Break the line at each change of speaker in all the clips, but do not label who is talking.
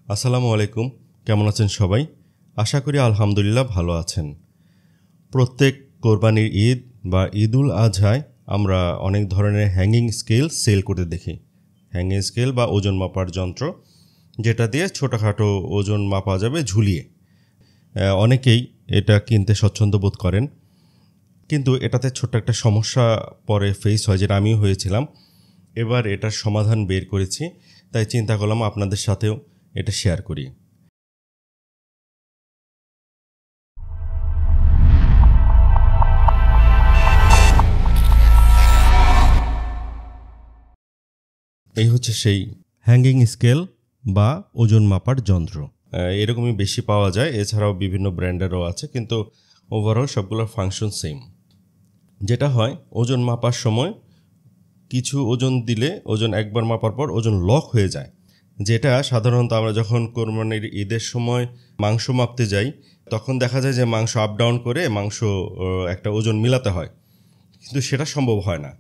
আসসালামু আলাইকুম, কেমন আছেন সবাই? আশা করি আলহামদুলিল্লাহ ভালো আছেন। প্রত্যেক কোরবানির ঈদ বা ঈদুল আজহায় আমরা অনেক ধরনের হ্যাঙ্গিং স্কেল সেল করতে দেখি। হ্যাঙ্গিং স্কেল বা ওজন মাপার যন্ত্র, যেটা দিয়ে ছোটোখাটো ওজন মাপা যাবে ঝুলিয়ে। অনেকেই এটা কিনতে স্বচ্ছন্দ বোধ করেন, কিন্তু এটাতে ছোট্ট একটা সমস্যা পরে ফেস হয়, যেটা আমিও হয়েছিলাম। এবার এটার সমাধান বের করেছি, তাই চিন্তা করলাম আপনাদের সাথেও এটা শেয়ার করি। এই হচ্ছে সেই হ্যাঙ্গিং স্কেল বা ওজন মাপার যন্ত্র। এরকমই বেশি পাওয়া যায়, এছাড়াও বিভিন্ন ব্র্যান্ডেরও আছে, কিন্তু ওভারঅল সবগুলোর ফাংশন সেম। যেটা হয়, ওজন মাপার সময় কিছু ওজন দিলে ওজন একবার মাপার পর ওজন লক হয়ে যায়, যেটা সাধারণত আমরা যখন কোরবানির ঈদের সময় মাংস মাপতে যাই তখন দেখা যায় যে মাংস আপ ডাউন করে মাংস একটা ওজন মিলাতে হয়, কিন্তু সেটা সম্ভব হয় না।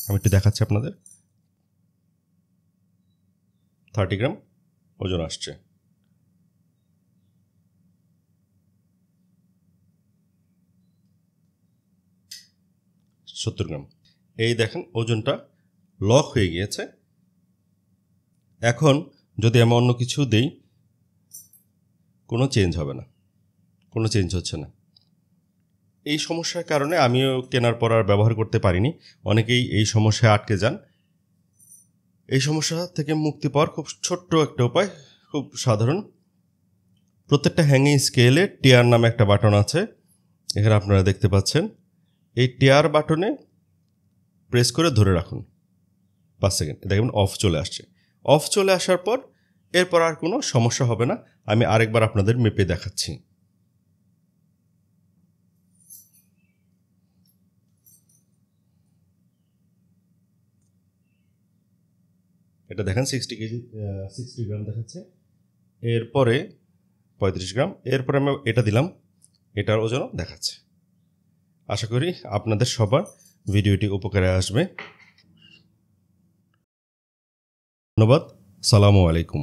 আমি একটু দেখাচ্ছি আপনাদের। 30 গ্রাম ওজন আসছে। সত্তর গ্রাম। এই দেখেন ওজনটা লক হয়ে গিয়েছে। এখন যদি আমি অন্য কিছু দিই, কোনো চেঞ্জ হবে না, কোনো চেঞ্জ হচ্ছে না। এই সমস্যার কারণে আমিও কেনার পর আর ব্যবহার করতে পারিনি। অনেকেই এই সমস্যায় আটকে যান। এই সমস্যা থেকে মুক্তি পাওয়ার খুব ছোট্ট একটা উপায়, খুব সাধারণ। প্রত্যেকটা হ্যাঙ্গিং স্কেলে টিয়ার নামে একটা বাটন আছে, এখানে আপনারা দেখতে পাচ্ছেন। এই টিয়ার বাটনে প্রেস করে ধরে রাখুন 5 সেকেন্ড, দেখবেন অফ চলে আসছে। অফ চলে আসার পর এরপর আর কোনো সমস্যা হবে না। আমি আরেকবার আপনাদের মেপে দেখাচ্ছি। এটা দেখেন 60 গ্রাম দেখাচ্ছে, এরপরে 35 গ্রাম, এরপরে আমি এটা দিলাম, এটার ওজনও দেখাচ্ছে। আশা করি আপনাদের সবার ভিডিওটি উপকারে আসবে। ধন্যবাদ। সালামু আলাইকুম।